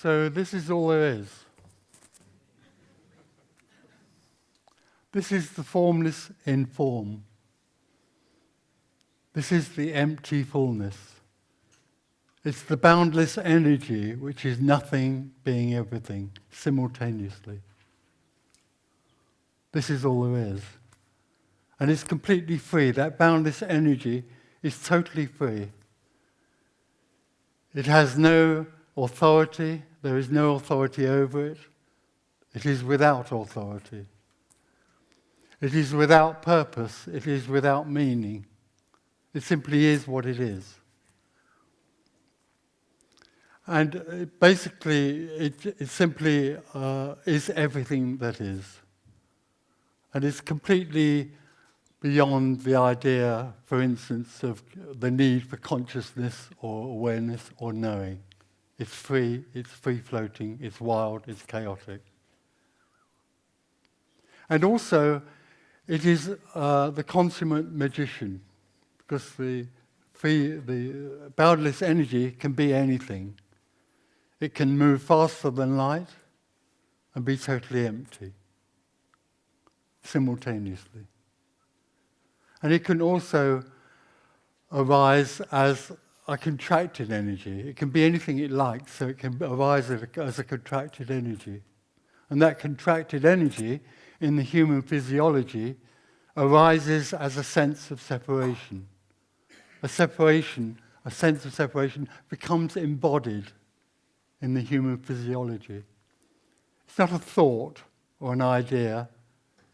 So this is all there is. This is the formless in form. This is the empty fullness. It's the boundless energy, which is nothing being everything, simultaneously. This is all there is. And it's completely free. That boundless energy is totally free. It has no authority. There is no authority over it. It is without authority. It is without purpose. It is without meaning. It simply is what it is. And basically, it simply is everything that is. And it's completely beyond the idea, for instance, of the need for consciousness or awareness or knowing. It's free-floating, it's wild, it's chaotic. And also, it is the consummate magician, because the boundless energy can be anything. It can move faster than light and be totally empty, simultaneously. And it can also arise as a contracted energy. It can be anything it likes, so it can arise as a contracted energy. And that contracted energy in the human physiology arises as a sense of separation. A sense of separation becomes embodied in the human physiology. It's not a thought or an idea.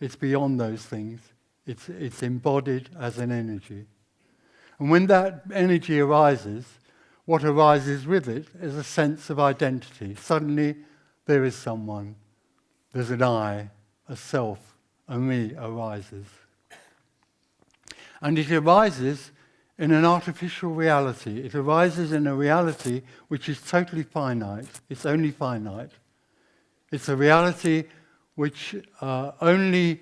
It's beyond those things. It's embodied as an energy. And when that energy arises, what arises with it is a sense of identity. Suddenly, there is someone. There's an I, a self, a me arises. And it arises in an artificial reality. It arises in a reality which is totally finite. It's only finite. It's a reality which only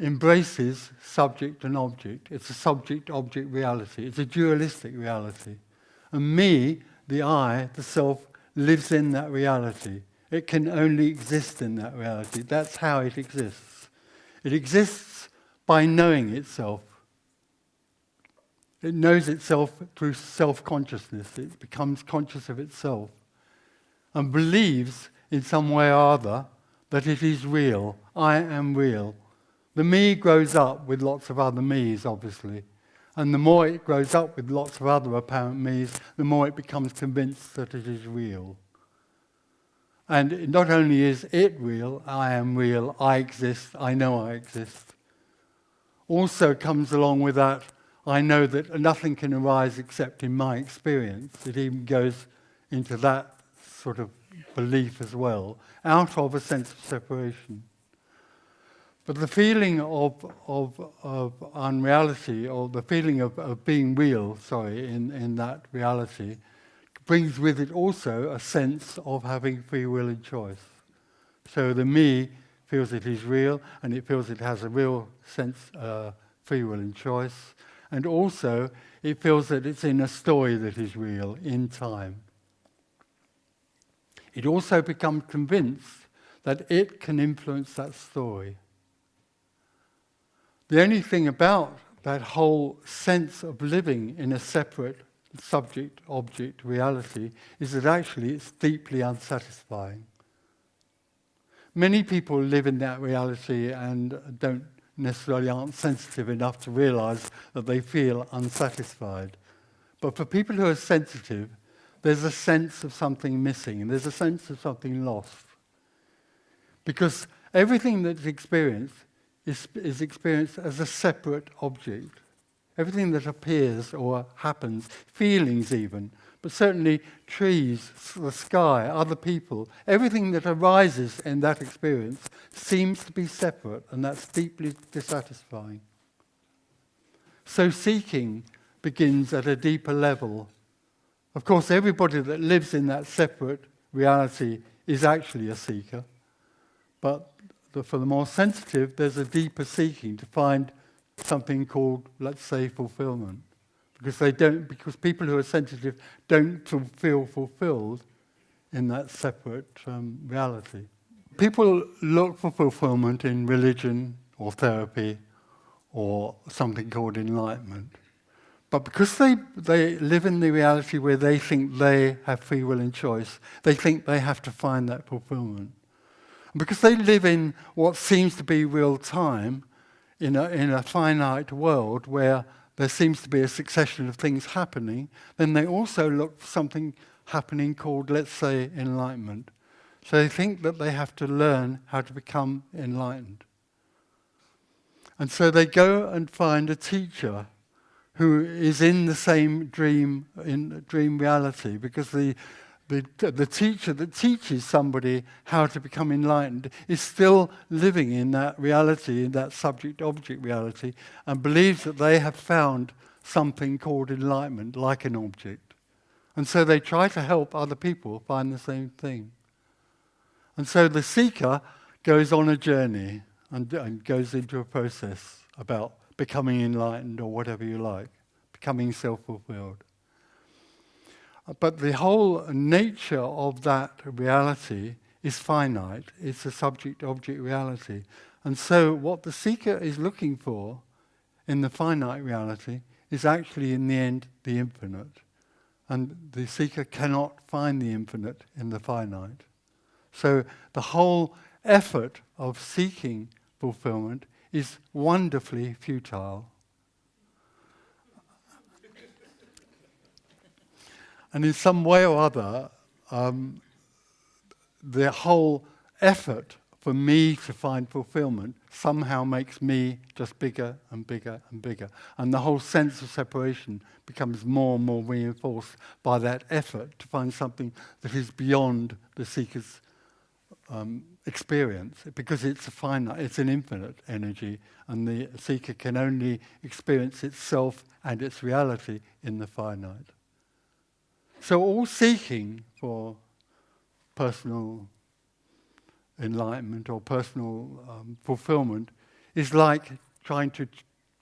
embraces subject and object. It's a subject-object reality. It's a dualistic reality. And me, the I, the self, lives in that reality. It can only exist in that reality. That's how it exists. It exists by knowing itself. It knows itself through self-consciousness. It becomes conscious of itself and believes in some way or other that it is real. I am real. The me grows up with lots of other me's, obviously. And the more it grows up with lots of other apparent me's, the more it becomes convinced that it is real. And not only is it real, I am real, I exist, I know I exist. Also comes along with that, I know that nothing can arise except in my experience. It even goes into that sort of belief as well, out of a sense of separation. But the feeling of unreality, or the feeling of being real, in that reality, brings with it also a sense of having free will and choice. So the me feels it is real, and it feels it has a real sense of free will and choice. And also, it feels that it's in a story that is real, in time. It also becomes convinced that it can influence that story. The only thing about that whole sense of living in a separate subject-object reality is that actually it's deeply unsatisfying. Many people live in that reality and aren't sensitive enough to realize that they feel unsatisfied. But for people who are sensitive, there's a sense of something missing, and there's a sense of something lost. Because everything that's experienced is experienced as a separate object. Everything that appears or happens, feelings even, but certainly trees, the sky, other people, everything that arises in that experience seems to be separate, and that's deeply dissatisfying. So seeking begins at a deeper level. Of course, everybody that lives in that separate reality is actually a seeker, but for the more sensitive, there's a deeper seeking to find something called, let's say, fulfillment. Because people who are sensitive don't feel fulfilled in that separate reality. People look for fulfillment in religion or therapy or something called enlightenment. But because they live in the reality where they think they have free will and choice, they think they have to find that fulfillment. And because they live in what seems to be real time, in a finite world where there seems to be a succession of things happening, then they also look for something happening called, let's say, enlightenment. So they think that they have to learn how to become enlightened. And so they go and find a teacher who is in the same dream reality, because the teacher that teaches somebody how to become enlightened is still living in that reality, in that subject-object reality, and believes that they have found something called enlightenment, like an object. And so they try to help other people find the same thing. And so the seeker goes on a journey and goes into a process about becoming enlightened, or whatever you like, becoming self-fulfilled. But the whole nature of that reality is finite. It's a subject-object reality. And so what the seeker is looking for in the finite reality is actually, in the end, the infinite. And the seeker cannot find the infinite in the finite. So the whole effort of seeking fulfillment is wonderfully futile. And in some way or other, the whole effort for me to find fulfillment somehow makes me just bigger and bigger and bigger. And the whole sense of separation becomes more and more reinforced by that effort to find something that is beyond the seeker's experience, because it's it's an infinite energy, and the seeker can only experience itself and its reality in the finite. So all seeking for personal enlightenment or personal fulfillment is like trying to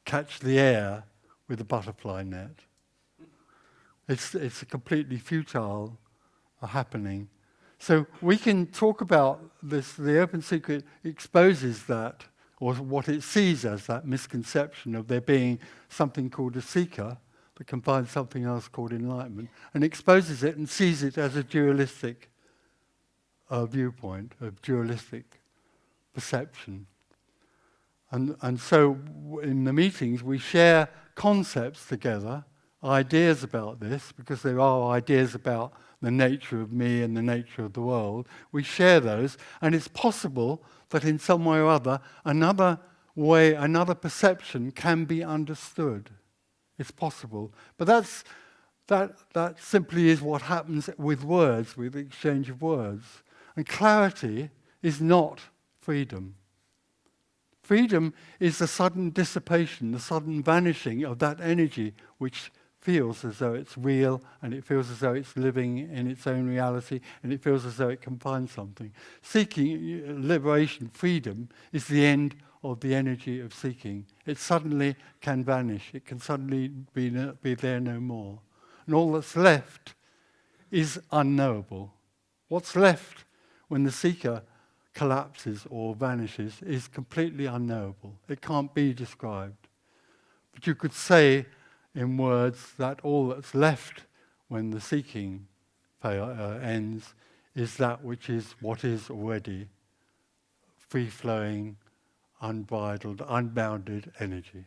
catch the air with a butterfly net. It's a completely futile happening. So we can talk about this. The open secret exposes that, or what it sees as that misconception of there being something called a seeker that can find something else called enlightenment, and exposes it and sees it as a dualistic viewpoint, a dualistic perception. And so in the meetings we share concepts together, ideas about this, because there are ideas about the nature of me and the nature of the world. We share those, and it's possible that in some way or other, another perception can be understood. It's possible. But that simply is what happens with words, with the exchange of words. And clarity is not freedom. Freedom is the sudden dissipation, the sudden vanishing of that energy which feels as though it's real, and it feels as though it's living in its own reality, and it feels as though it can find something. Seeking liberation, freedom, is the end of the energy of seeking. It suddenly can vanish. It can suddenly be there no more. And all that's left is unknowable. What's left when the seeker collapses or vanishes is completely unknowable. It can't be described. But you could say in words that all that's left when the seeking ends is that which is what is already free-flowing, unbridled, unbounded energy.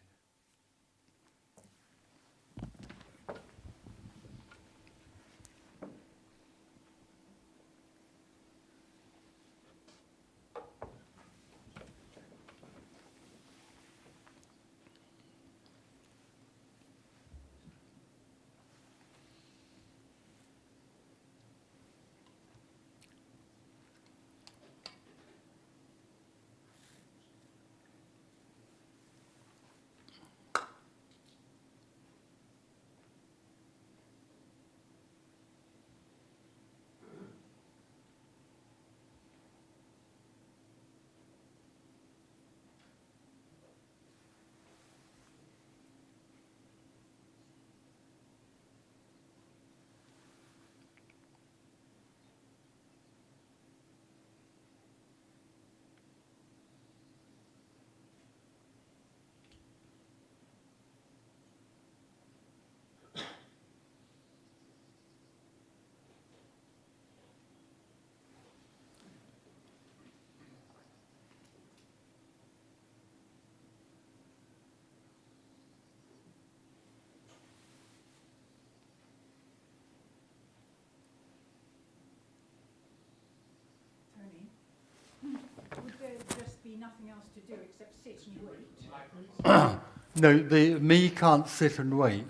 nothing else to do except sit and wait. No, the me can't sit and wait.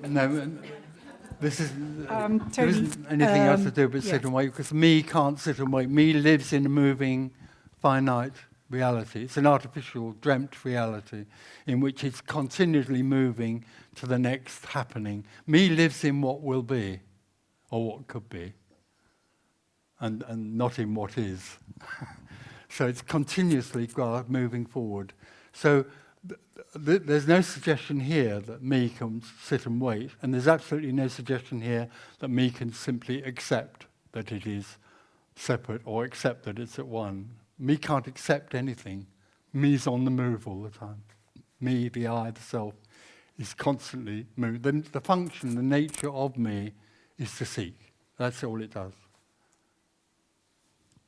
No, this is there isn't anything else to do but sit and wait, because me can't sit and wait. Me lives in a moving, finite reality. It's an artificial, dreamt reality in which it's continually moving to the next happening. Me lives in what will be, or what could be, and not in what is. So it's continuously moving forward. So there's no suggestion here that me can sit and wait, and there's absolutely no suggestion here that me can simply accept that it is separate or accept that it's at one. Me can't accept anything. Me's on the move all the time. Me, the I, the self, is constantly moving. The function, the nature of me is to seek. That's all it does.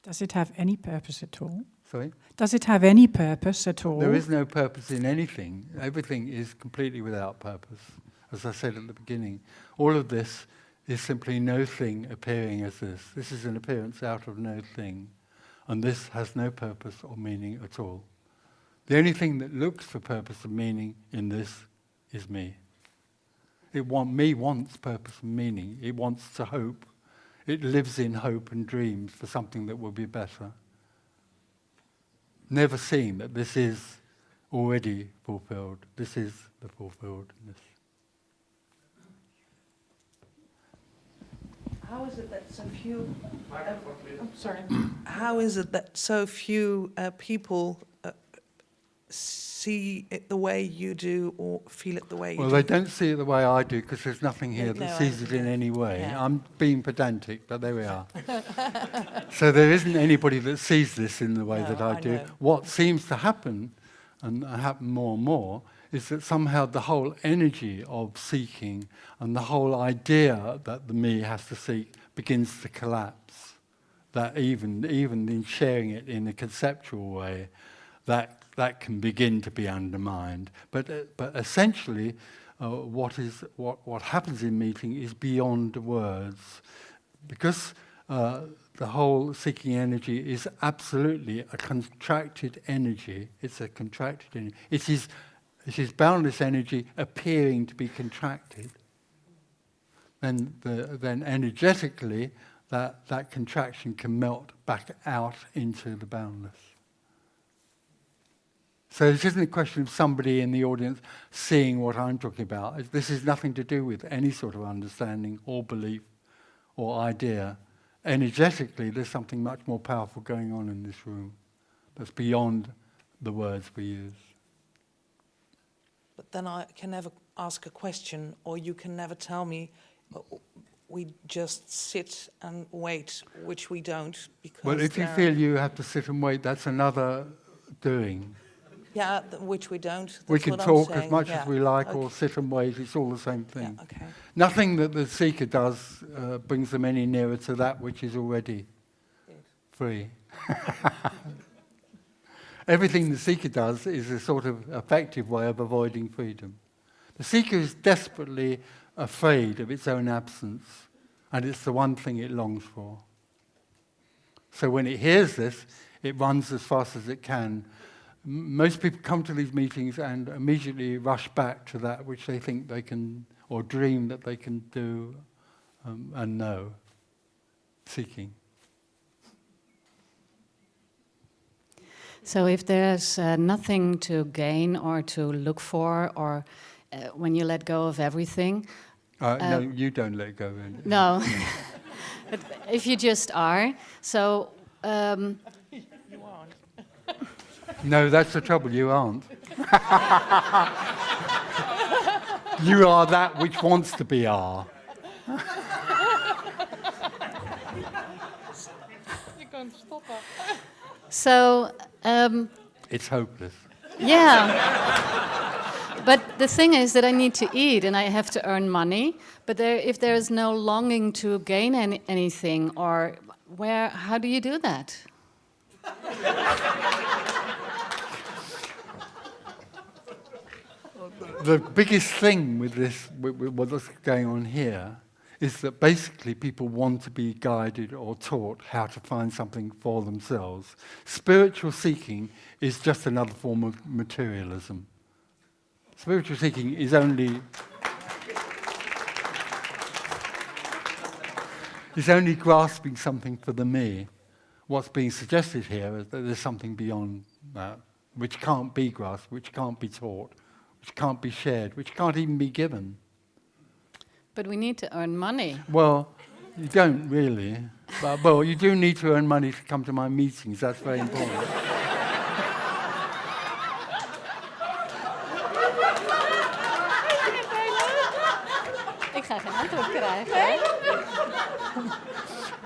Does it have any purpose at all? Sorry? Does it have any purpose at all? There is no purpose in anything. Everything is completely without purpose, as I said at the beginning. All of this is simply no thing appearing as this. This is an appearance out of no thing. And this has no purpose or meaning at all. The only thing that looks for purpose and meaning in this is me. Me wants purpose and meaning. It wants to hope. It lives in hope and dreams for something that will be better. Never seeing that this is already fulfilled. This is the fulfilledness. How is it that so few? How is it that so few people see it the way you do, or feel it the way you do? Well, they don't see it the way I do, because there's nothing here that sees it in any way. Yeah. I'm being pedantic, but there we are. So there isn't anybody that sees this in the way that I do. know. What seems to happen, and happen more and more, is that somehow the whole energy of seeking and the whole idea that the me has to seek begins to collapse. That even in sharing it in a conceptual way, that can begin to be undermined. But essentially, what happens in meeting is beyond words, because the whole seeking energy is absolutely a contracted energy. It's a contracted energy. It is boundless energy appearing to be contracted. Then energetically, that contraction can melt back out into the boundless. So this isn't a question of somebody in the audience seeing what I'm talking about. This has nothing to do with any sort of understanding or belief or idea. Energetically, there's something much more powerful going on in this room that's beyond the words we use. But then I can never ask a question, or you can never tell me we just sit and wait, which we don't. Because well, if you feel you have to sit and wait, that's another doing. Yeah, which we don't. That's We can what I'm talk as saying. much Yeah. as we like, Okay. or sit and wait. It's all the same thing. Yeah, okay. Nothing that the seeker does brings them any nearer to that which is already free. Everything the seeker does is a sort of effective way of avoiding freedom. The seeker is desperately afraid of its own absence, and it's the one thing it longs for. So when it hears this, it runs as fast as it can. Most people come to these meetings and immediately rush back to that which they think they can, or dream that they can do and know, seeking. So if there's nothing to gain or to look for, or when you let go of everything... No, you don't let go of it. No. But if you just are, so... You aren't. No, that's the trouble, you aren't. You are that which wants to be are. You can't stop her. So... It's hopeless. Yeah. But the thing is that I need to eat and I have to earn money. But if there is no longing to gain anything, or how do you do that? The biggest thing with this, with what's going on here, is that basically people want to be guided or taught how to find something for themselves. Spiritual seeking is just another form of materialism. Spiritual seeking is only grasping something for the me. What's being suggested here is that there's something beyond that, which can't be grasped, which can't be taught, which can't be shared, which can't even be given. But we need to earn money. Well, you don't really. But, well, you do need to earn money to come to my meetings. That's very important. Ik ga geen antwoord krijgen.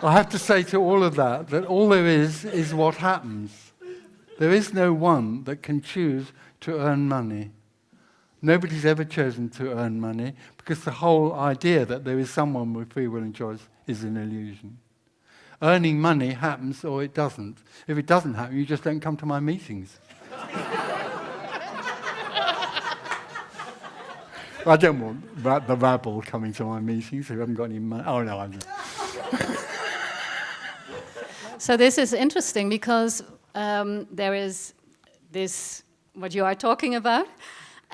I have to say to all of that all there is what happens. There is no one that can choose to earn money. Nobody's ever chosen to earn money because the whole idea that there is someone with free will and choice is an illusion. Earning money happens or it doesn't. If it doesn't happen, you just don't come to my meetings. I don't want the rabble coming to my meetings who haven't got any money. Oh, no, I'm So this is interesting because there is this, what you are talking about,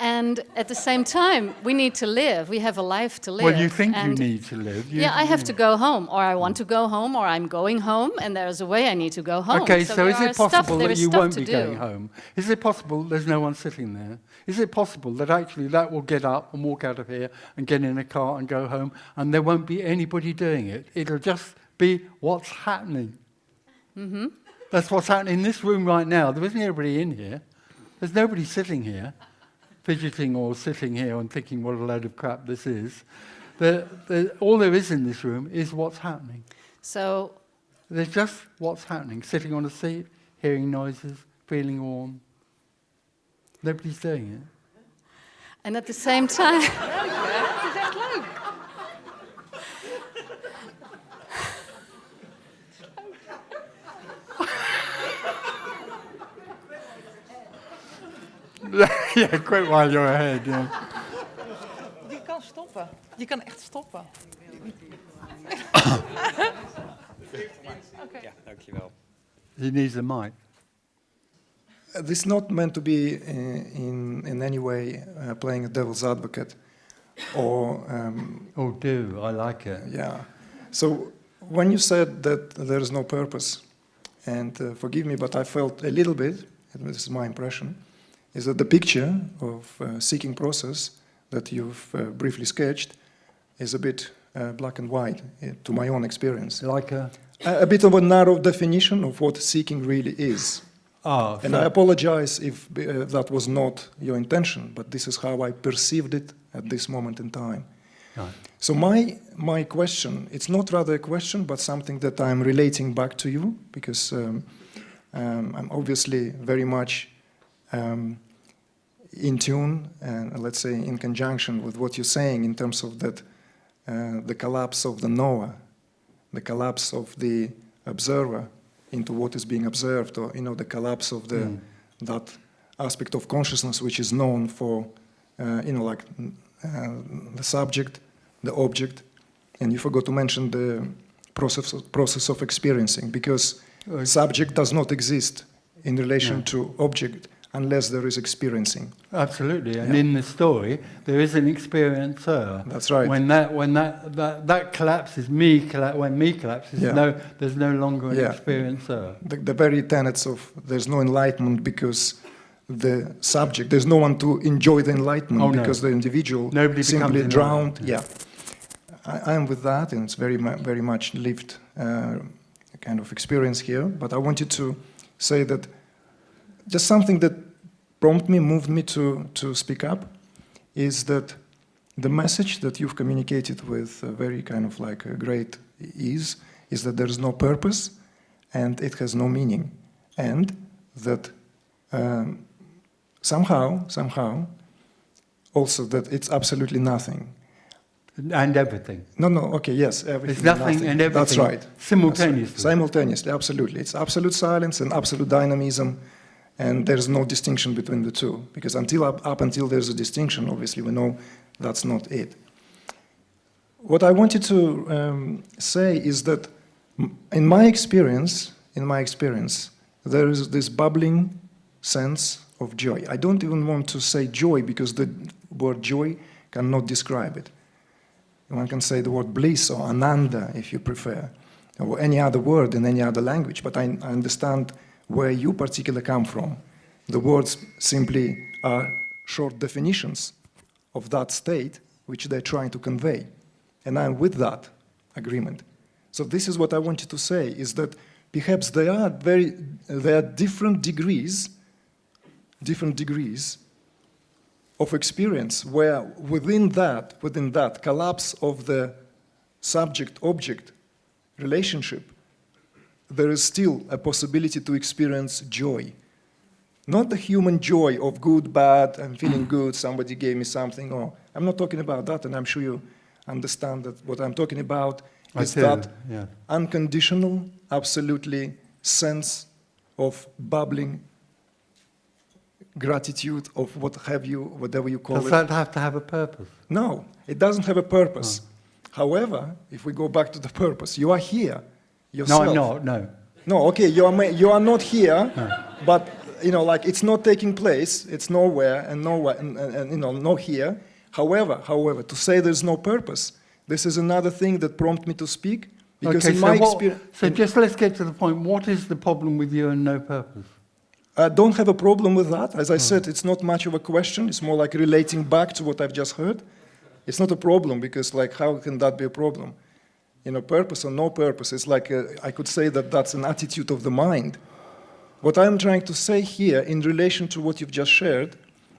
and at the same time, we need to live. We have a life to live. Well, you think you and need to live. yeah, I have to go home, or I want to go home, or I'm going home, and there's a way I need to go home. Okay, so is it possible there that is you stuff won't to be do. going home? Is it possible there's no one sitting there? Is it possible that actually that will get up and walk out of here and get in a car and go home, and there won't be anybody doing it? It'll just be what's happening. Mm-hmm. That's what's happening in this room right now. There isn't anybody in here. There's nobody sitting here, fidgeting or sitting here and thinking what a load of crap this is. All there is in this room is what's happening. So There's just what's happening, sitting on a seat, hearing noises, feeling warm. Nobody's doing it. and at the same time, Het is echt leuk. Yeah, quit while you're ahead. Yeah. Je kan stoppen. Je kan echt stoppen. Ja, dankjewel. He needs a mic. This is not meant to be in any way playing a devil's advocate or Oh, do. I like it. yeah. So when you said that there is no purpose, and forgive me, but I felt a little bit, and this is my impression, is that the picture of seeking process that you've briefly sketched is a bit black and white to my own experience. Like a... A bit of a narrow definition of what seeking really is. Oh, And I apologize if that was not your intention, but this is how I perceived it at this moment in time. Right. So my question, it's not rather a question, but something that I'm relating back to you, because I'm obviously very much in tune and, let's say, in conjunction with what you're saying in terms of that the collapse of the knower, the collapse of the observer into what is being observed, or the collapse of the that aspect of consciousness which is known for the subject, the object, and you forgot to mention the process of experiencing, because subject does not exist in relation to object unless there is experiencing. Absolutely, and in the story there is an experiencer. That's right. When that collapses, when me collapses, there's no longer an experiencer. The very tenets of there's no enlightenment because the subject, there's no one to enjoy the enlightenment because the individual simply drowned. Yeah, I am with that, and it's very much lived kind of experience here. But I wanted to say that just something that moved me to speak up is that the message that you've communicated with very kind of like a great ease is that there is no purpose and it has no meaning, and that somehow also that it's absolutely nothing. And everything. No, okay, yes, everything. It's nothing and everything. That's right. Simultaneously. That's right. Simultaneously, absolutely. It's absolute silence and absolute dynamism, and there's no distinction between the two. Because up until there's a distinction, obviously we know that's not it. What I wanted to say is that in my experience, there is this bubbling sense of joy. I don't even want to say joy because the word joy cannot describe it. One can say the word bliss or ananda if you prefer, or any other word in any other language, but I understand where you particularly come from. The words simply are short definitions of that state which they're trying to convey. And I'm with that agreement. So this is what I wanted to say, is that perhaps there are different degrees of experience where within that collapse of the subject-object relationship, there is still a possibility to experience joy. Not the human joy of good, bad, I'm feeling good, somebody gave me something. Oh, I'm not talking about that, and I'm sure you understand that what I'm talking about is that unconditional, absolutely sense of bubbling gratitude of what have you, whatever you call it. Does that have to have a purpose? No, it doesn't have a purpose. However, if we go back to the purpose, you are here yourself. No, I'm not, no. No, okay, you are not here, but like it's not taking place. It's nowhere and no here. However, to say there's no purpose, this is another thing that prompted me to speak. Because okay, in my experience, so just let's get to the point. What is the problem with you and no purpose? I don't have a problem with that. As I said, it's not much of a question. It's more like relating back to what I've just heard. It's not a problem because, how can that be a problem? Purpose or no purpose. It's like I could say that that's an attitude of the mind. What I'm trying to say here, in relation to what you've just shared,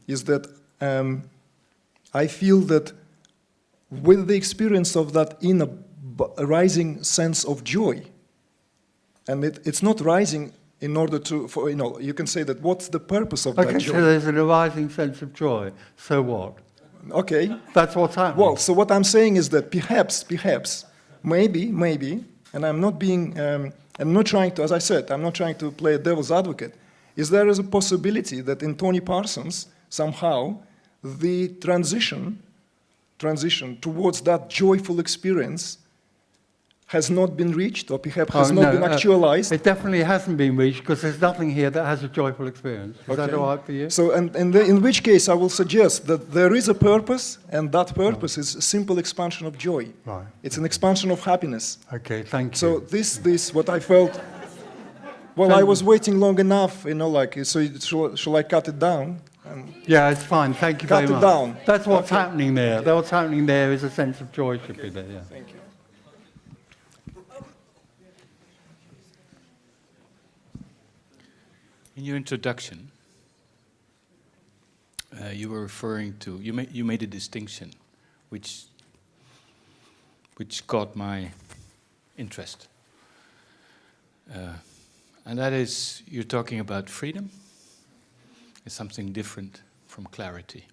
is that I feel that with the experience of that inner rising sense of joy, and it's not rising in order to, you can say that what's the purpose of that joy? Okay, so there's an arising sense of joy. So what? Okay. That's what's happening. Well, so what I'm saying is that perhaps, maybe, and I'm not being, I'm not trying to, as I said, I'm not trying to play a devil's advocate, is there is a possibility that in Tony Parsons, somehow, the transition towards that joyful experience has not been reached, or perhaps has not been actualized. It definitely hasn't been reached, because there's nothing here that has a joyful experience. Is that all right for you? So, in which case, I will suggest that there is a purpose, and that purpose is a simple expansion of joy. Right. It's an expansion of happiness. Okay, thank you. So this, what I felt, well, I was waiting long enough, so shall I cut it down? Yeah, it's fine. Thank you very much. Cut it down. That's what's happening there. What's happening there is a sense of joy should be there. Yeah. Thank you. In your introduction, you were referring to, you made a distinction which caught my interest. And that is, you're talking about freedom. It's something different from clarity.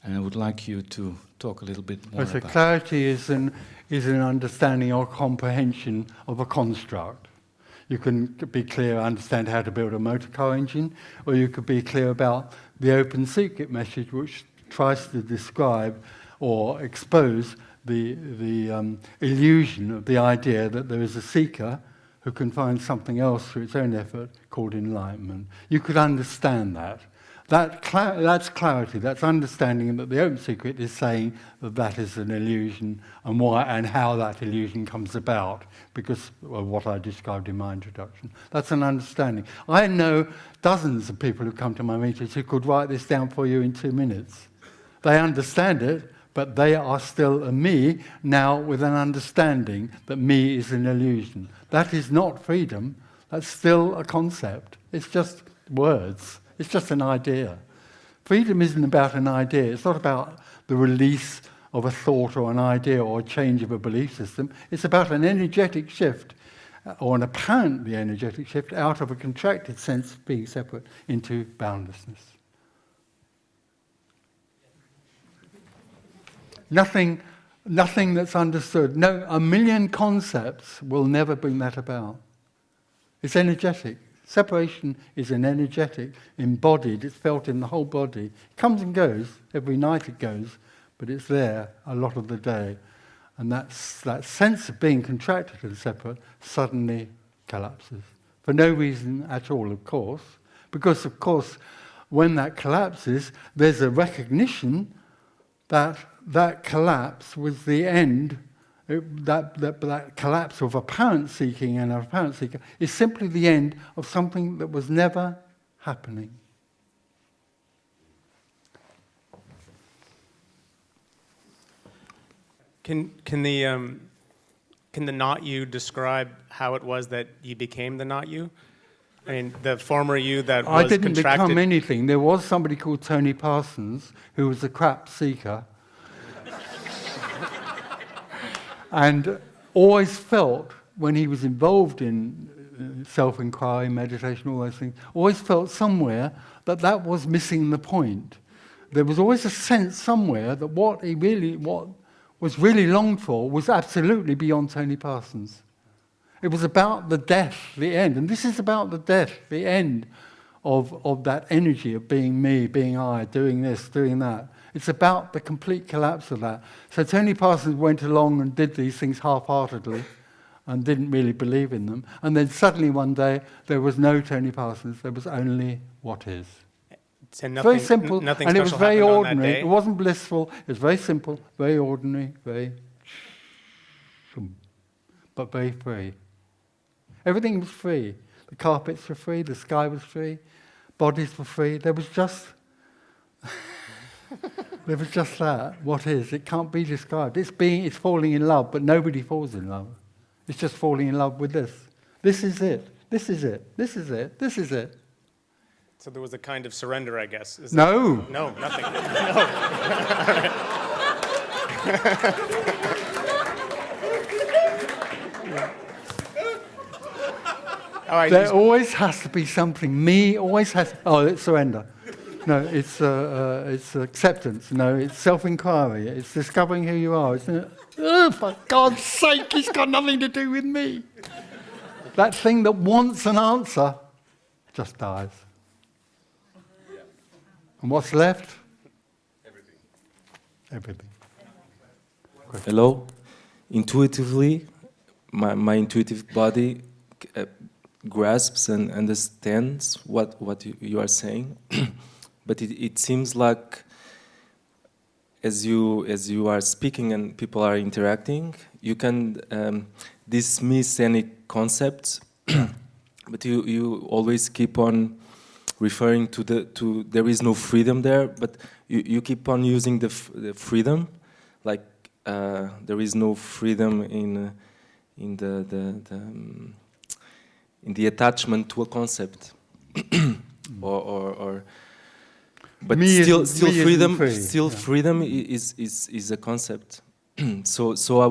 And I would like you to talk a little bit more about it. Clarity is an understanding or comprehension of a construct. You can be clear, understand how to build a motor car engine, or you could be clear about the open secret message, which tries to describe or expose the illusion of the idea that there is a seeker who can find something else through its own effort called enlightenment. You could understand that. That's clarity, that's understanding that the open secret is saying that that is an illusion and why and how that illusion comes about because of what I described in my introduction. That's an understanding. I know dozens of people who come to my meetings who could write this down for you in 2 minutes. They understand it, but they are still a me now with an understanding that me is an illusion. That is not freedom, that's still a concept. It's just words. It's just an idea. Freedom isn't about an idea. It's not about the release of a thought or an idea or a change of a belief system. It's about an energetic shift, or an apparently energetic shift, out of a contracted sense of being separate into boundlessness. Nothing that's understood. No, a million concepts will never bring that about. It's energetic. Separation is an energetic, embodied, it's felt in the whole body. It comes and goes, every night it goes, but it's there a lot of the day. And that sense of being contracted and separate suddenly collapses. For no reason at all, of course. Because, of course, when that collapses, there's a recognition that that collapse was the end. That collapse of apparent seeking and apparent seeker is simply the end of something that was never happening. Can the not you describe how it was that you became the not you? I mean, the former you that was I didn't contracted. become anything. There was somebody called Tony Parsons who was a crap seeker, and always felt when he was involved in self-inquiry, meditation, all those things, always felt somewhere that was missing the point. There was always a sense somewhere that what was really longed for was absolutely beyond Tony Parsons. It was about the death, the end. And this is about the death, the end of that energy of being me, being I, doing this, doing that. It's about the complete collapse of that. So Tony Parsons went along and did these things half-heartedly and didn't really believe in them. And then suddenly one day, there was no Tony Parsons. There was only what is. So nothing, Very simple, nothing and it was special very happened on that ordinary. day? It wasn't blissful. It was very simple, very ordinary, but very free. Everything was free. The carpets were free. The sky was free. Bodies were free. There was just that. What is? It can't be described. It's falling in love, but nobody falls in love. It's just falling in love with this. This is it. This is it. This is it. This is it. So there was a kind of surrender, I guess. No. No, nothing. No. There always has to be something. Me always has. Oh, it's surrender. No, it's acceptance. No, it's self-inquiry. It's discovering who you are. Isn't it? Oh, for God's sake, it's got nothing to do with me. That thing that wants an answer just dies. And what's left? Everything. Hello. Intuitively, my intuitive body grasps and understands what you are saying, but it seems like as you are speaking and people are interacting, you can dismiss any concepts, but you always keep on referring to there is no freedom there, but you keep on using the freedom, like there is no freedom in the attachment to a concept, or but still freedom freedom is a concept. So I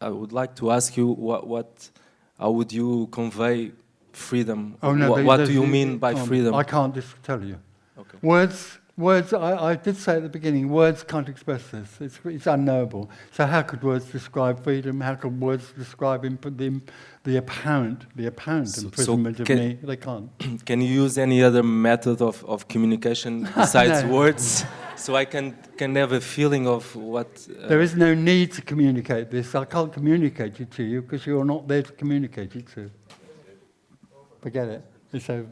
would like to ask you how would you convey freedom? Oh, no, what do you mean by freedom? I can't just tell you. Okay. Words. I did say at the beginning, words can't express this. It's unknowable. So how could words describe freedom? How could words describe the apparent imprisonment of me? They can't. Can you use any other method of communication besides words, so I can have a feeling of what? There is no need to communicate this. I can't communicate it to you because you're not there to communicate it to. Forget it. It's over.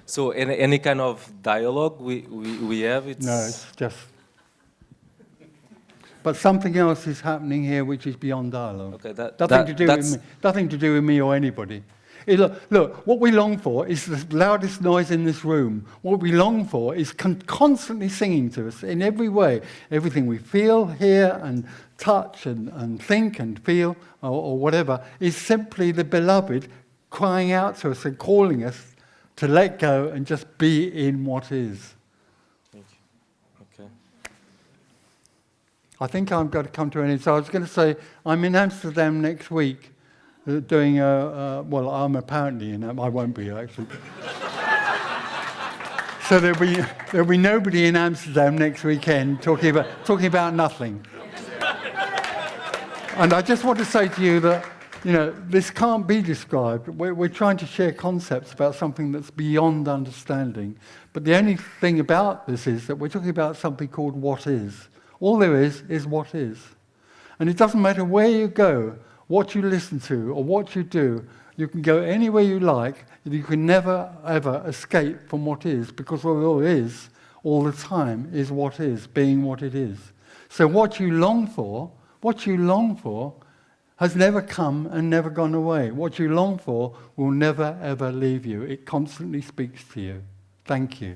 So any kind of dialogue we have, it's... No, it's just... But something else is happening here which is beyond dialogue. Okay, nothing to do with me or anybody. Look, what we long for is the loudest noise in this room. What we long for is constantly singing to us in every way. Everything we feel, hear, and touch, and think, and feel, or whatever, is simply the beloved crying out to us and calling us to let go and just be in what is. Thank you. Okay. I think I'm going to come to an end. So I was going to say, I'm in Amsterdam next week doing well, I'm apparently in, I won't be actually. So there'll be nobody in Amsterdam next weekend talking about nothing. And I just want to say to you that, this can't be described. We're trying to share concepts about something that's beyond understanding. But the only thing about this is that we're talking about something called what is. All there is what is. And it doesn't matter where you go, what you listen to, or what you do. You can go anywhere you like, and you can never, ever escape from what is, because what all is, all the time, is what is, being what it is. So what you long for has never come and never gone away. What you long for will never, ever leave you. It constantly speaks to you. Thank you.